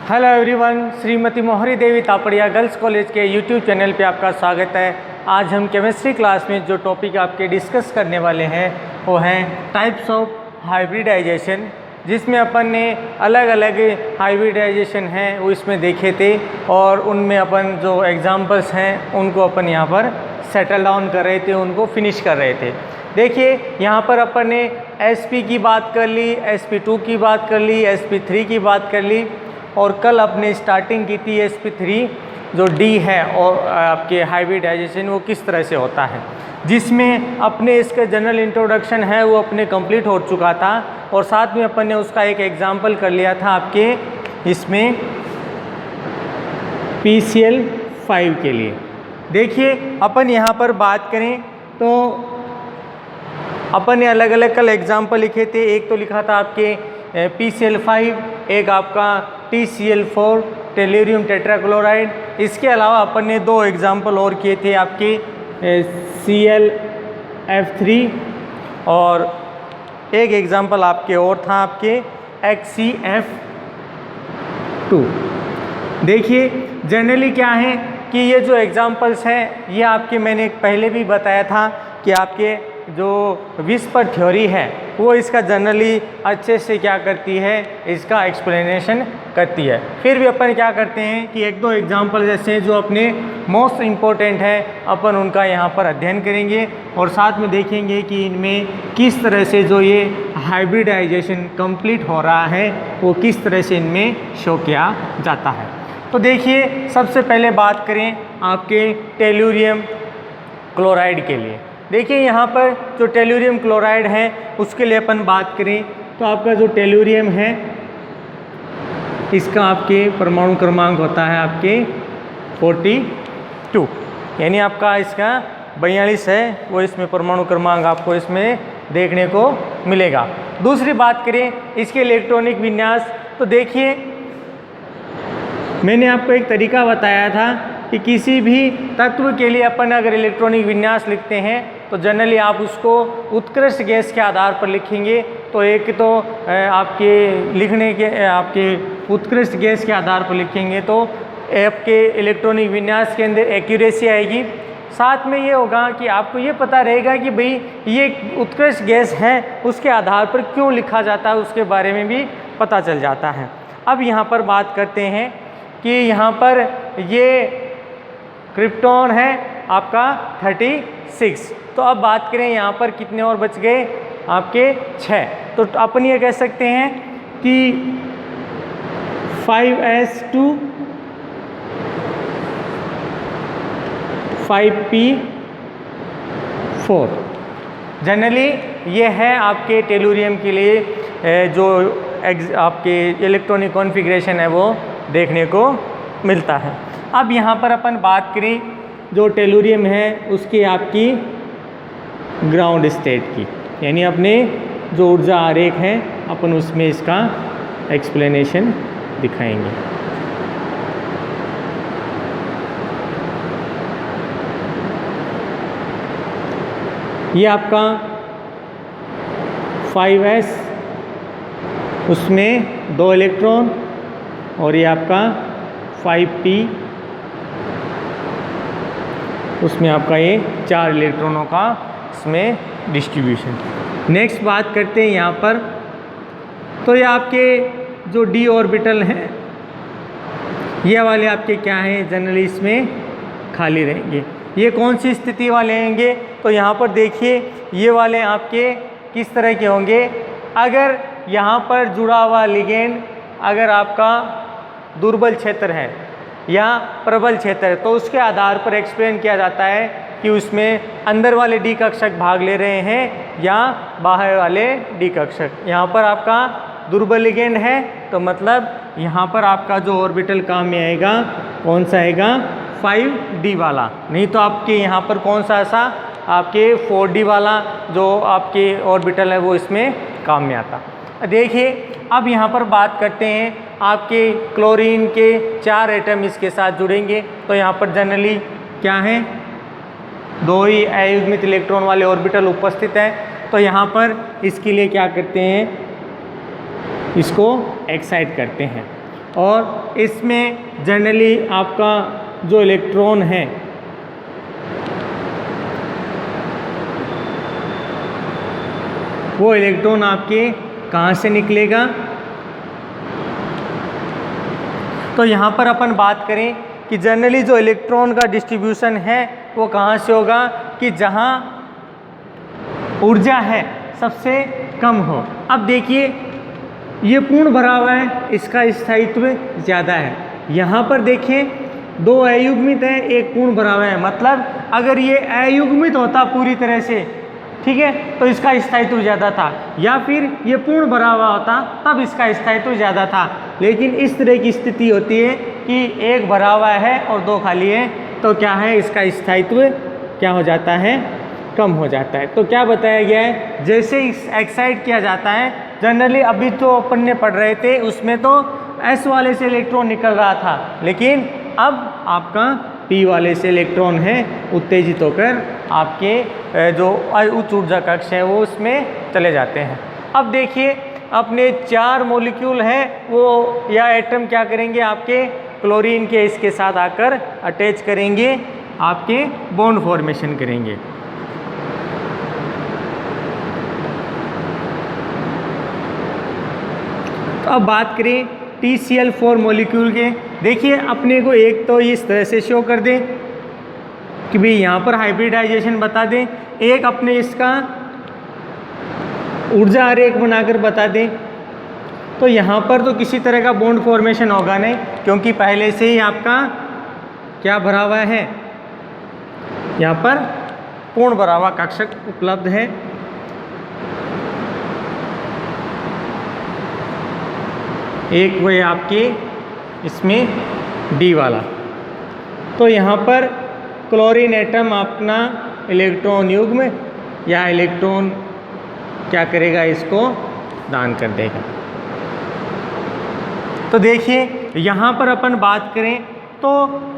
Hello everyone, Shrimati मोहरी देवी Tapadia girls college के YouTube channel पे आपका स्वागत है। आज हम केमिस्ट्री क्लास में जो टॉपिक आपके डिस्कस करने वाले हैं वो हैं टाइप्स ऑफ हाइब्रिडाइजेशन, जिसमें अपन ने अलग अलग हाइब्रिडाइजेशन हैं वो इसमें देखे थे और उनमें अपन जो एग्जांपल्स हैं उनको अपन यहाँ पर सेटल डाउन कर रहे थे, उनको फिनिश कर रहे थे। देखिए यहाँ पर अपन ने sp की बात कर ली, sp2 की बात कर ली, sp3 की बात कर ली और कल अपने स्टार्टिंग की थी sp3 जो D है और आपके हाइब्रिडाइजेशन वो किस तरह से होता है, जिसमें अपने इसका जनरल इंट्रोडक्शन है वो अपने कंप्लीट हो चुका था और साथ में अपन ने उसका एक एग्जांपल कर लिया था आपके इसमें PCl5 के लिए। देखिए अपन यहाँ पर बात करें तो अपन ने अलग अलग कल एग्जांपल लिखे थे। एक तो लिखा था आपके PCl5, एक आपका TCl4 टेल्यूरियम टेट्राक्लोराइड। इसके अलावा अपन ने दो एग्जांपल और किए थे आपके ClF3 और एक एग्जांपल आपके और था आपके HCF2। देखिए जनरली क्या है कि ये जो एग्जांपल्स हैं ये आपके मैंने पहले भी बताया था कि आपके जो विस्पर थ्योरी है वो इसका जनरली अच्छे से क्या करती है, इसका एक्सप्लेनेशन करती है। फिर भी अपन क्या करते हैं कि एक दो एग्जांपल जैसे जो अपने मोस्ट इम्पोर्टेंट है अपन उनका यहाँ पर अध्ययन करेंगे और साथ में देखेंगे कि इनमें किस तरह से जो ये हाइब्रिडाइजेशन कंप्लीट हो रहा है वो किस तरह से इनमें शो किया जाता है। तो देखिए सबसे पहले बात करें आपके टेल्यूरियम क्लोराइड के लिए। देखिए यहाँ पर जो टेल्यूरियम क्लोराइड है उसके लिए अपन बात करें तो आपका जो टेल्यूरियम है इसका आपके परमाणु क्रमांक होता है आपके 42, यानी आपका इसका 42 है वो इसमें परमाणु क्रमांक आपको इसमें देखने को मिलेगा। दूसरी बात करें इसके इलेक्ट्रॉनिक विन्यास, तो देखिए मैंने आपको एक तरीका बताया था कि किसी भी तत्व के लिए अपन अगर इलेक्ट्रॉनिक विन्यास लिखते हैं तो जनरली आप उसको उत्कृष्ट गैस के आधार पर लिखेंगे। तो एक तो आपके लिखने के आपके उत्कृष्ट गैस के आधार पर लिखेंगे तो आपके इलेक्ट्रॉनिक विन्यास के अंदर एक्यूरेसी आएगी। साथ में ये होगा कि आपको ये पता रहेगा कि भाई ये उत्कृष्ट गैस है उसके आधार पर क्यों लिखा जाता है, उसके बारे में भी पता चल जाता है। अब यहाँ पर बात करते हैं कि यहाँ पर ये क्रिप्टॉन है आपका 36। तो अब बात करें यहाँ पर कितने और बच गए आपके 6। तो अपन ये कह सकते हैं कि 5s2 5p4 जनरली ये है आपके टेल्यूरियम के लिए जो आपके इलेक्ट्रॉनिक कॉन्फ़िगरेशन है वो देखने को मिलता है। अब यहाँ पर अपन बात करें जो टेल्यूरियम है उसकी आपकी ग्राउंड स्टेट की, यानी अपने जो ऊर्जा आरेख है अपन उसमें इसका एक्सप्लेनेशन दिखाएंगे। ये आपका 5s उसमें 2 इलेक्ट्रॉन और ये आपका 5p उसमें आपका ये 4 इलेक्ट्रॉनों का इसमें डिस्ट्रीब्यूशन। नेक्स्ट बात करते हैं यहाँ पर, तो ये आपके जो d ऑर्बिटल हैं ये वाले आपके क्या हैं, जनरली इसमें खाली रहेंगे। ये कौन सी स्थिति वाले होंगे, तो यहाँ पर देखिए ये वाले आपके किस तरह के होंगे। अगर यहाँ पर जुड़ा हुआ लिगेंड अगर आपका दुर्बल क्षेत्र है या प्रबल क्षेत्र है तो उसके आधार पर एक्सप्लेन किया जाता है कि उसमें अंदर वाले डी कक्षक भाग ले रहे हैं या बाहर वाले डी कक्षक। यहाँ पर आपका दुर्बल लिगेंड है तो मतलब यहाँ पर आपका जो ऑर्बिटल काम में आएगा कौन सा आएगा, 5d वाला, नहीं तो आपके यहाँ पर कौन सा ऐसा आपके 4d वाला जो आपके ऑर्बिटल है वो इसमें काम में आता। देखिए अब यहाँ पर बात करते हैं आपके क्लोरीन के 4 एटम इसके साथ जुड़ेंगे तो यहाँ पर जनरली क्या है, 2 ही अयुग्मित इलेक्ट्रॉन वाले ऑर्बिटल उपस्थित हैं। तो यहाँ पर इसके लिए क्या करते हैं, इसको एक्साइट करते हैं। और इसमें जनरली आपका जो इलेक्ट्रॉन है वो इलेक्ट्रॉन आपके कहाँ से निकलेगा। तो यहाँ पर अपन बात करें कि जनरली जो इलेक्ट्रॉन का डिस्ट्रीब्यूशन है वो कहाँ से होगा कि जहाँ ऊर्जा है सबसे कम हो। अब देखिए ये पूर्ण भरा हुआ है, इसका स्थायित्व ज़्यादा है। यहाँ पर देखें दो अयुग्मित है, एक पूर्ण भरा हुआ है, मतलब अगर ये अयुग्मित होता पूरी तरह से, ठीक है, तो इसका स्थायित्व ज़्यादा था, या फिर ये पूर्ण भरा हुआ होता तब इसका स्थायित्व ज़्यादा था। लेकिन इस तरह की स्थिति होती है कि एक भरा हुआ है और दो खाली है, तो क्या है इसका स्थायित्व क्या हो जाता है, कम हो जाता है। तो क्या बताया गया है, जैसे एक्साइट किया जाता है, जनरली अभी तो अपन ने पढ़ रहे थे उसमें तो S वाले से इलेक्ट्रॉन निकल रहा था, लेकिन अब आपका P वाले से इलेक्ट्रॉन है उत्तेजित होकर आपके जो उच्च ऊर्जा कक्ष है वो उसमें चले जाते हैं। अब देखिए अपने 4 मॉलिक्यूल हैं वो या एटम क्या करेंगे, आपके क्लोरीन के इसके साथ आकर अटैच करेंगे, आपके बॉन्ड फॉर्मेशन करेंगे। तो अब बात करें TCl4 मॉलिक्यूल के, देखिए अपने को एक तो इस तरह से शो कर दें कि भाई यहाँ पर हाइब्रिडाइजेशन बता दें, एक अपने इसका ऊर्जा आरेख बनाकर बता दें। तो यहाँ पर तो किसी तरह का बॉन्ड फॉर्मेशन होगा नहीं, क्योंकि पहले से ही आपका क्या भरा हुआ है, यहाँ पर पूर्ण भरा हुआ कक्षक उपलब्ध है। एक वो आपके इसमें D वाला, तो यहाँ पर क्लोरीन एटम अपना इलेक्ट्रॉन युग्म या इलेक्ट्रॉन क्या करेगा, इसको दान कर देगा। तो देखिए यहाँ पर अपन बात करें तो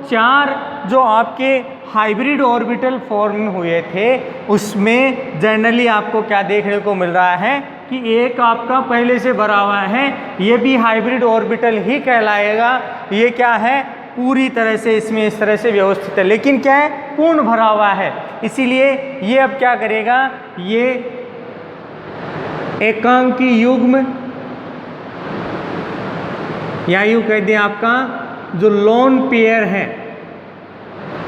4 जो आपके हाइब्रिड ऑर्बिटल फॉर्म हुए थे उसमें जनरली आपको क्या देखने को मिल रहा है कि एक आपका पहले से भरा हुआ है, ये भी हाइब्रिड ऑर्बिटल ही कहलाएगा। ये क्या है, पूरी तरह से इसमें इस तरह से व्यवस्थित है, लेकिन क्या है, पूर्ण भरा हुआ है। इसीलिए ये अब क्या करेगा, ये एकांकी युग्म या यूँ कह दें आपका जो लोन पेयर है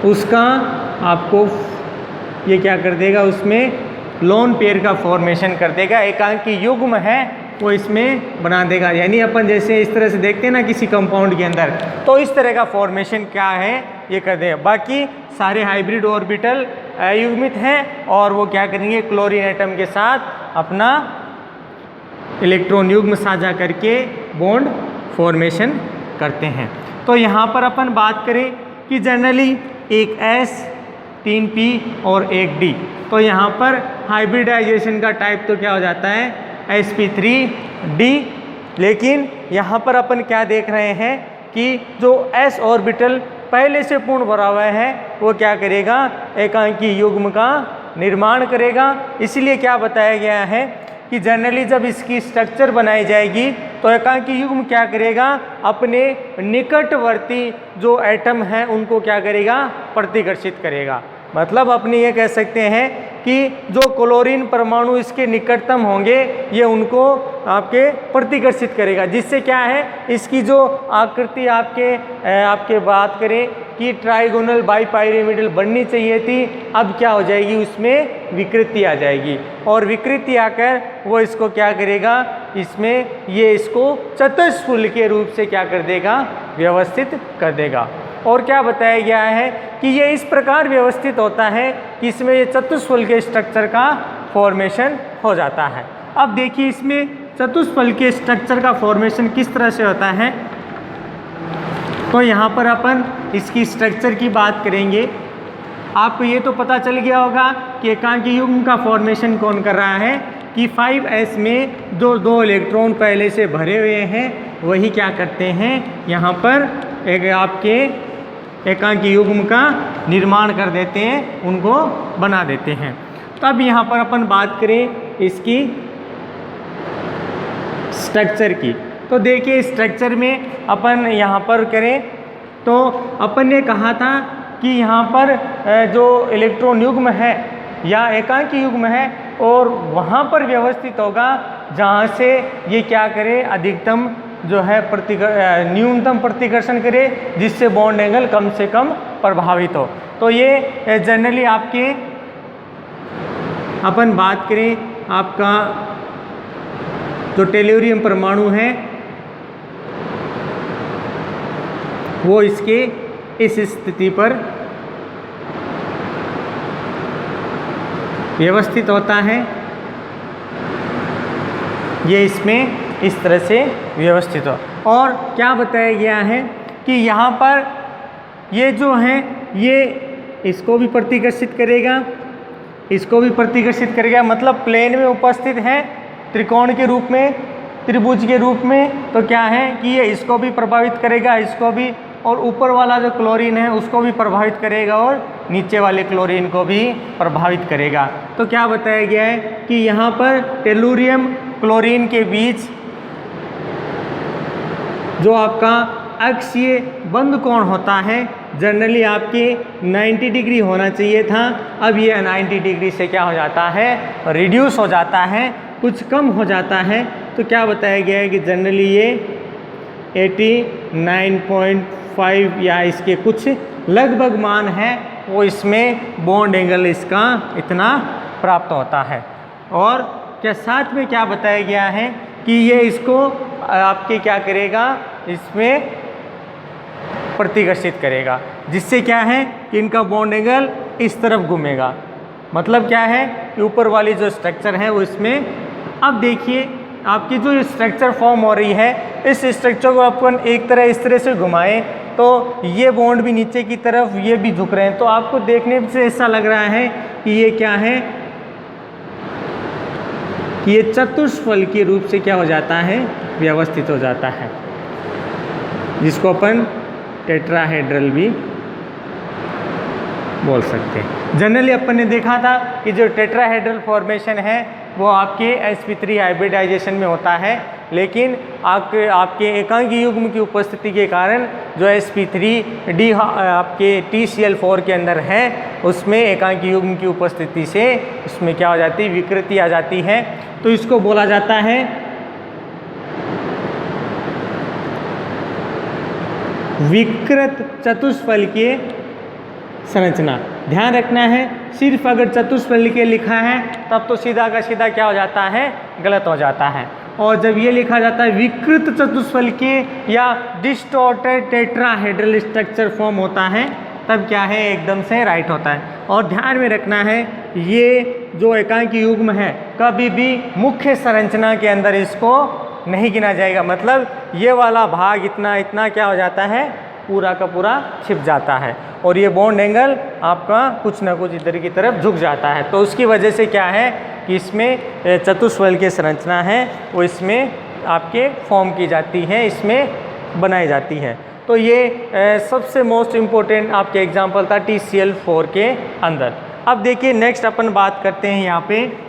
उसका आपको ये क्या कर देगा, उसमें लोन पेयर का फॉर्मेशन कर देगा, एकांकी युग्म है वो इसमें बना देगा। यानी अपन जैसे इस तरह से देखते हैं ना किसी कंपाउंड के अंदर, तो इस तरह का फॉर्मेशन क्या है ये कर देगा। बाकी सारे हाइब्रिड ऑर्बिटल अयुग्मित हैं और वो क्या करेंगे, क्लोरीन एटम के साथ अपना इलेक्ट्रॉन युग्म साझा करके बॉन्ड फॉर्मेशन करते हैं। तो यहाँ पर अपन बात करें कि जनरली एक S 3P और एक D, तो यहाँ पर हाइब्रिडाइजेशन का टाइप तो क्या हो जाता है sp3d। लेकिन यहाँ पर अपन क्या देख रहे हैं कि जो S ऑर्बिटल पहले से पूर्ण भरा हुआ है वो क्या करेगा, एकांकी युग्म का निर्माण करेगा। इसलिए क्या बताया गया है कि जनरली जब इसकी स्ट्रक्चर बनाई जाएगी तो एकांकी युग्म क्या करेगा, अपने निकटवर्ती जो एटम हैं उनको क्या करेगा, प्रतिकर्षित करेगा। मतलब अपने ये कह सकते हैं कि जो क्लोरीन परमाणु इसके निकटतम होंगे ये उनको आपके प्रतिकर्षित करेगा, जिससे क्या है, इसकी जो आकृति आपके बात करें कि ट्राइगोनल बाइपाइरामिडल बननी चाहिए थी, अब क्या हो जाएगी, उसमें विकृति आ जाएगी। और विकृति आकर वो इसको क्या करेगा, इसमें ये इसको चतुष्फुल के रूप से क्या कर देगा, व्यवस्थित कर देगा। और क्या बताया गया है कि ये इस प्रकार व्यवस्थित होता है कि इसमें ये चतुष्फल के स्ट्रक्चर का फॉर्मेशन हो जाता है। अब देखिए इसमें चतुष्फल के स्ट्रक्चर का फॉर्मेशन किस तरह से होता है, तो यहाँ पर अपन इसकी स्ट्रक्चर की बात करेंगे। आपको ये तो पता चल गया होगा कि एकांकी युग्म का फॉर्मेशन कौन कर रहा है कि 5s में जो 2 इलेक्ट्रॉन पहले से भरे हुए हैं वही क्या करते हैं, यहाँ पर एक आपके एकांकी युग्म का निर्माण कर देते हैं, उनको बना देते हैं। तब यहाँ पर अपन बात करें इसकी स्ट्रक्चर की, तो देखिए स्ट्रक्चर में अपन यहाँ पर करें तो अपन ने कहा था कि यहाँ पर जो इलेक्ट्रॉन युग्म है या एकांकी युग्म है और वहाँ पर व्यवस्थित होगा जहाँ से ये क्या करे, अधिकतम जो है न्यूनतम प्रतिकर्षण करे, जिससे बॉन्ड एंगल कम से कम प्रभावित हो। तो ये जनरली आपके अपन बात करें आपका जो टेल्यूरियम परमाणु है वो इसके इस स्थिति पर व्यवस्थित होता है, ये इसमें इस तरह से व्यवस्थित हो। और क्या बताया गया है कि यहाँ पर ये जो है ये इसको भी प्रतिकर्षित करेगा, इसको भी प्रतिकर्षित करेगा, मतलब प्लेन में उपस्थित है त्रिकोण के रूप में, त्रिभुज के रूप में, तो क्या है कि ये इसको भी प्रभावित करेगा, इसको भी, और ऊपर वाला जो क्लोरीन है उसको भी प्रभावित करेगा और नीचे वाले क्लोरीन को भी प्रभावित करेगा। तो क्या बताया गया है कि यहाँ पर टेल्यूरियम क्लोरीन के बीच जो आपका अक्षीय बंद कोण होता है जनरली आपके 90 डिग्री होना चाहिए था, अब ये 90 डिग्री से क्या हो जाता है, रिड्यूस हो जाता है, कुछ कम हो जाता है। तो क्या बताया गया है कि जनरली ये 89.5 या इसके कुछ लगभग मान है वो इसमें बॉन्ड एंगल इसका इतना प्राप्त होता है। और क्या साथ में क्या बताया गया है कि ये इसको आपके क्या करेगा, इसमें प्रतिकर्षित करेगा, जिससे क्या है कि इनका बॉन्ड एंगल इस तरफ घूमेगा। मतलब क्या है कि ऊपर वाली जो स्ट्रक्चर है वो इसमें, अब देखिए आपकी जो स्ट्रक्चर फॉर्म हो रही है, इस स्ट्रक्चर को अपन एक तरह इस तरह से घुमाएं तो ये बॉन्ड भी नीचे की तरफ, ये भी झुक रहे हैं, तो आपको देखने से ऐसा लग रहा है कि ये क्या है कि ये चतुष्फल के रूप से क्या हो जाता है, व्यवस्थित हो जाता है, जिसको अपन टेट्राहेड्रल भी बोल सकते हैं। जनरली अपन ने देखा था कि जो टेट्राहेड्रल फॉर्मेशन है वो आपके sp3 हाइब्रिडाइजेशन में होता है, लेकिन आपके एकांकी युग्म की उपस्थिति के कारण जो sp3d आपके TCl4 के अंदर है उसमें एकांकी युग्म की उपस्थिति से उसमें क्या हो जाती है, विकृति आ जाती है। तो इसको बोला जाता है विकृत चतुष्फल के संरचना। ध्यान रखना है, सिर्फ अगर चतुष्फल के लिखा है तब तो सीधा का सीधा क्या हो जाता है, गलत हो जाता है। और जब ये लिखा जाता है विकृत चतुष्फल के या डिस्टॉर्टेड टेट्राहेड्रल स्ट्रक्चर फॉर्म होता है, तब क्या है, एकदम से राइट होता है। और ध्यान में रखना है ये जो एकांकी युग्म है कभी भी मुख्य संरचना के अंदर इसको नहीं गिना जाएगा, मतलब ये वाला भाग इतना इतना क्या हो जाता है, पूरा का पूरा छिप जाता है और ये बॉन्ड एंगल आपका कुछ ना कुछ इधर की तरफ झुक जाता है। तो उसकी वजह से क्या है कि इसमें चतुष्फल की संरचना है वो इसमें आपके फॉर्म की जाती है, इसमें बनाई जाती है। तो ये सबसे मोस्ट इम्पोर्टेंट आपके एग्जाम्पल था TCl4 के अंदर। अब देखिए नेक्स्ट अपन बात करते हैं यहाँ पे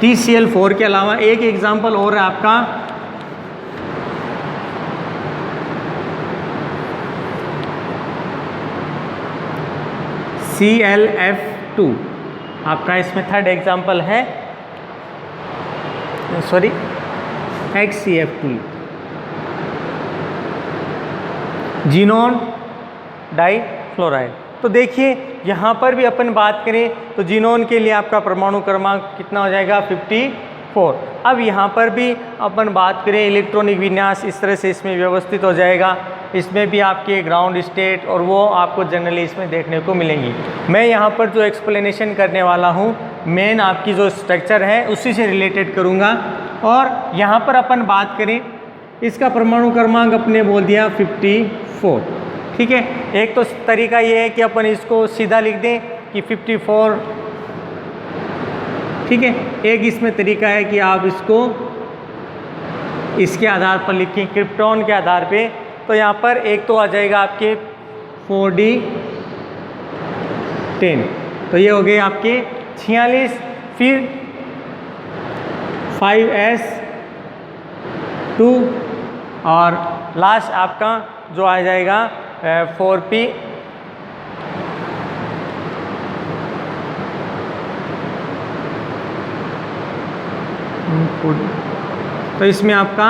TCl4 के अलावा एक एग्जाम्पल और है आपका ClF2, आपका इसमें थर्ड एग्जाम्पल है, सॉरी HCF2, जीनोन डाइफ्लोराइड। तो देखिए यहाँ पर भी अपन बात करें तो जीनोन के लिए आपका परमाणु क्रमांक कितना हो जाएगा, 54। अब यहाँ पर भी अपन बात करें इलेक्ट्रॉनिक विन्यास इस तरह से इसमें व्यवस्थित हो जाएगा, इसमें भी आपके ग्राउंड स्टेट और वो आपको जनरली इसमें देखने को मिलेंगी। मैं यहाँ पर जो एक्सप्लेनेशन करने वाला हूँ मेन आपकी जो स्ट्रक्चर है उसी से रिलेटेड करूँगा। और यहाँ पर अपन बात करें इसका परमाणु क्रमांक अपने बोल दिया 54, ठीक है। एक तो तरीका ये है कि अपन इसको सीधा लिख दें कि 54, ठीक है। एक इसमें तरीका है कि आप इसको इसके आधार पर लिखें, क्रिप्टॉन के आधार पे। तो यहाँ पर एक तो आ जाएगा आपके 4d10, तो ये हो गए आपके 46। फिर 5s2 और लास्ट आपका जो आ जाएगा 4p। तो इसमें आपका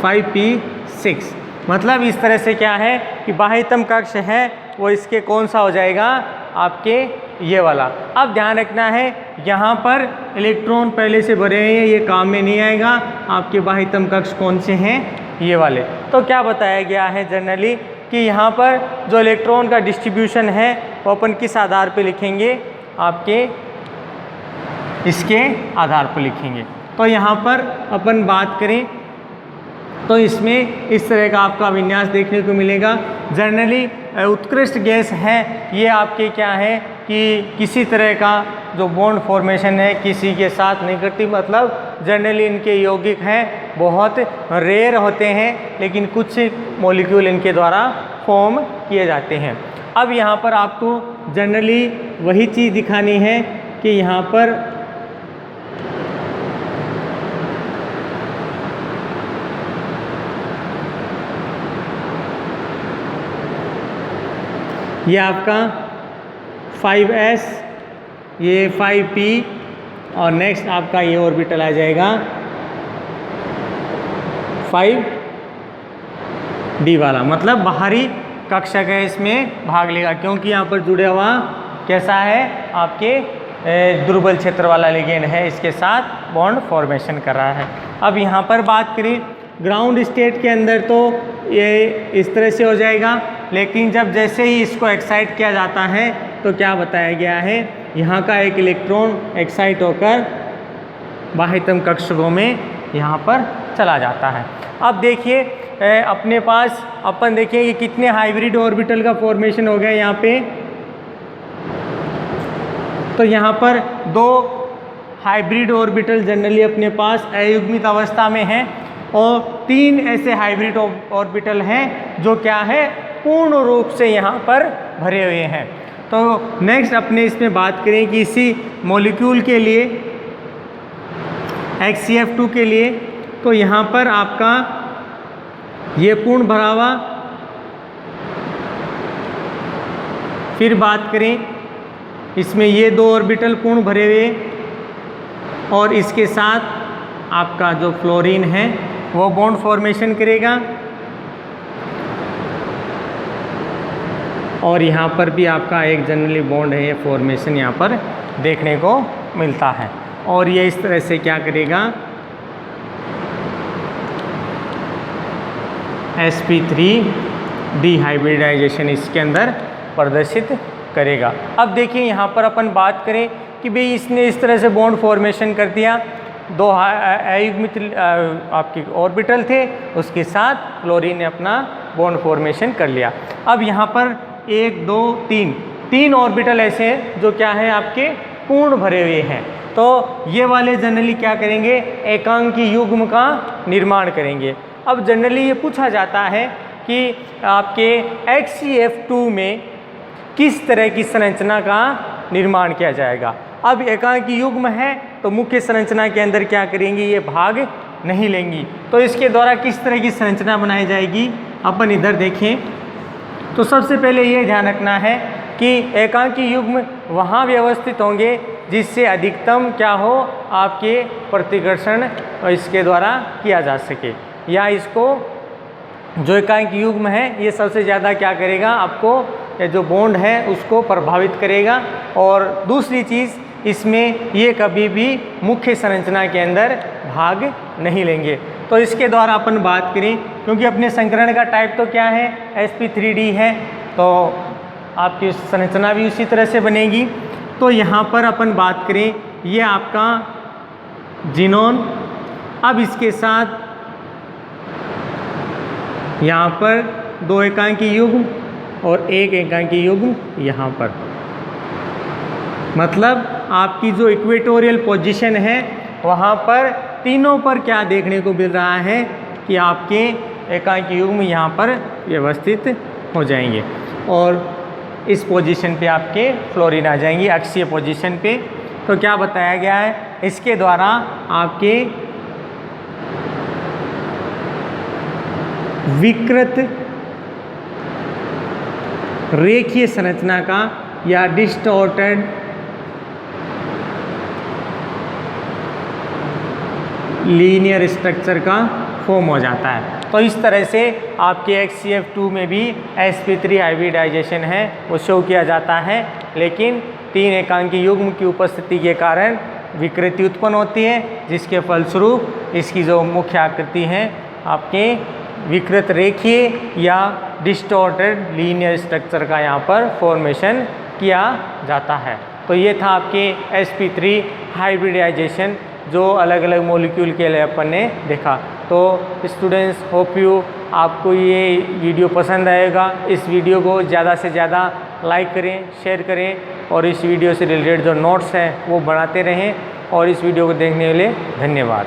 5p6, मतलब इस तरह से क्या है कि बाह्यतम कक्ष है वो इसके कौन सा हो जाएगा, आपके ये वाला। अब ध्यान रखना है यहाँ पर इलेक्ट्रॉन पहले से भरे हैं, ये काम में नहीं आएगा। आपके बाह्यतम कक्ष कौन से हैं, ये वाले। तो क्या बताया गया है जनरली कि यहाँ पर जो इलेक्ट्रॉन का डिस्ट्रीब्यूशन है वो अपन किस आधार पे लिखेंगे, आपके इसके आधार पर लिखेंगे। तो यहाँ पर अपन बात करें तो इसमें इस तरह का आपका विन्यास देखने को मिलेगा। जनरली उत्कृष्ट गैस है ये आपके क्या है कि किसी तरह का जो बॉन्ड फॉर्मेशन है किसी के साथ नहीं करती, मतलब जनरली इनके यौगिक हैं बहुत रेयर होते हैं, लेकिन कुछ मॉलिक्यूल इनके द्वारा फॉर्म किए जाते हैं। अब यहाँ पर आपको जनरली वही चीज़ दिखानी है कि यहाँ पर ये आपका 5s, ये 5p और नेक्स्ट आपका ये ऑर्बिटल आ जाएगा 5d वाला, मतलब बाहरी कक्षक है, इसमें भाग लेगा क्योंकि यहाँ पर जुड़े हुआ कैसा है, आपके दुर्बल क्षेत्र वाला लिगेंड है, इसके साथ बॉन्ड फॉर्मेशन कर रहा है। अब यहाँ पर बात करें ग्राउंड स्टेट के अंदर तो ये इस तरह से हो जाएगा, लेकिन जब जैसे ही इसको एक्साइट किया जाता है तो क्या बताया गया है, यहाँ का एक इलेक्ट्रॉन एक्साइट होकर बाह्यतम कक्षकों में यहाँ पर चला जाता है। अब देखिए अपने पास अपन देखिए कि कितने हाइब्रिड ऑर्बिटल का फॉर्मेशन हो गया यहाँ पे। तो यहाँ पर 2 हाइब्रिड ऑर्बिटल जनरली अपने पास अयुग्मित अवस्था में हैं और 3 ऐसे हाइब्रिड ऑर्बिटल हैं जो क्या है, पूर्ण रूप से यहाँ पर भरे हुए हैं। तो नेक्स्ट अपने इसमें बात करें कि इसी मॉलिक्यूल के लिए HCF2 के लिए, तो यहाँ पर आपका ये पूर्ण भरा हुआ। फिर बात करें इसमें ये 2 ऑर्बिटल पूर्ण भरे हुए और इसके साथ आपका जो फ्लोरीन है वो बॉन्ड फॉर्मेशन करेगा और यहाँ पर भी आपका एक जनरली बॉन्ड है, ये फॉर्मेशन यहाँ पर देखने को मिलता है। और ये इस तरह से क्या करेगा, sp3 डिहाइब्रिडाइजेशन इसके अंदर प्रदर्शित करेगा। अब देखिए यहाँ पर अपन बात करें कि भाई इसने इस तरह से बॉन्ड फॉर्मेशन कर दिया, 2 अयुग्मित आपके ऑर्बिटल थे, उसके साथ फ्लोरीन ने अपना बॉन्ड फॉर्मेशन कर लिया। अब यहाँ पर 1 2 3 ऑर्बिटल ऐसे हैं जो क्या है, आपके पूर्ण भरे हुए हैं। तो ये वाले जनरली क्या करेंगे, एकांकी युग्म का निर्माण करेंगे। अब जनरली ये पूछा जाता है कि आपके HCF2 में किस तरह की संरचना का निर्माण किया जाएगा। अब एकांकी युग्म है तो मुख्य संरचना के अंदर क्या करेंगी, ये भाग नहीं लेंगी। तो इसके द्वारा किस तरह की संरचना बनाई जाएगी, अपन इधर देखें। तो सबसे पहले ये ध्यान रखना है कि एकांकी युग्म वहाँ व्यवस्थित होंगे जिससे अधिकतम क्या हो, आपके प्रतिकर्षण इसके द्वारा किया जा सके, या इसको जो एकांकी युग्म है ये सबसे ज़्यादा क्या करेगा, आपको जो बॉन्ड है उसको प्रभावित करेगा। और दूसरी चीज़ इसमें ये कभी भी मुख्य संरचना के अंदर भाग नहीं लेंगे। तो इसके द्वारा अपन बात करें, क्योंकि अपने संकरण का टाइप तो क्या है, sp3d है, तो आपकी संरचना भी उसी तरह से बनेगी। तो यहाँ पर अपन बात करें, ये आपका जिनोन, अब इसके साथ यहाँ पर 2 एकांकी युग्म और 1 एकांकी युग्म यहाँ पर, मतलब आपकी जो इक्वेटोरियल पोजीशन है वहाँ पर तीनों पर क्या देखने को मिल रहा है कि आपके एकांकी युग्म यहाँ पर व्यवस्थित हो जाएंगे। और इस पोजीशन पे आपके फ्लोरीन आ जाएंगी, अक्षीय पोजीशन पे। तो क्या बताया गया है, इसके द्वारा आपके विकृत रेखीय संरचना का या डिस्टॉर्टेड लीनियर स्ट्रक्चर का फॉर्म हो जाता है। तो इस तरह से आपके HCF2 में भी sp3 हाइब्रिडाइजेशन है वो शो किया जाता है, लेकिन 3 एकांकी युग्म की उपस्थिति के कारण विकृति उत्पन्न होती है, जिसके फलस्वरूप इसकी जो मुख्य आकृति है आपके विकृत रेखीय या डिस्टॉर्टेड लीनियर स्ट्रक्चर का यहाँ पर फॉर्मेशन किया जाता है। तो ये था आपके sp3 हाइब्रिडाइजेशन जो अलग अलग मॉलिक्यूल के लिए अपन ने देखा। तो स्टूडेंट्स, होप यू आपको ये वीडियो पसंद आएगा। इस वीडियो को ज़्यादा से ज़्यादा लाइक करें, शेयर करें और इस वीडियो से रिलेटेड जो नोट्स हैं वो बनाते रहें। और इस वीडियो को देखने के लिए धन्यवाद।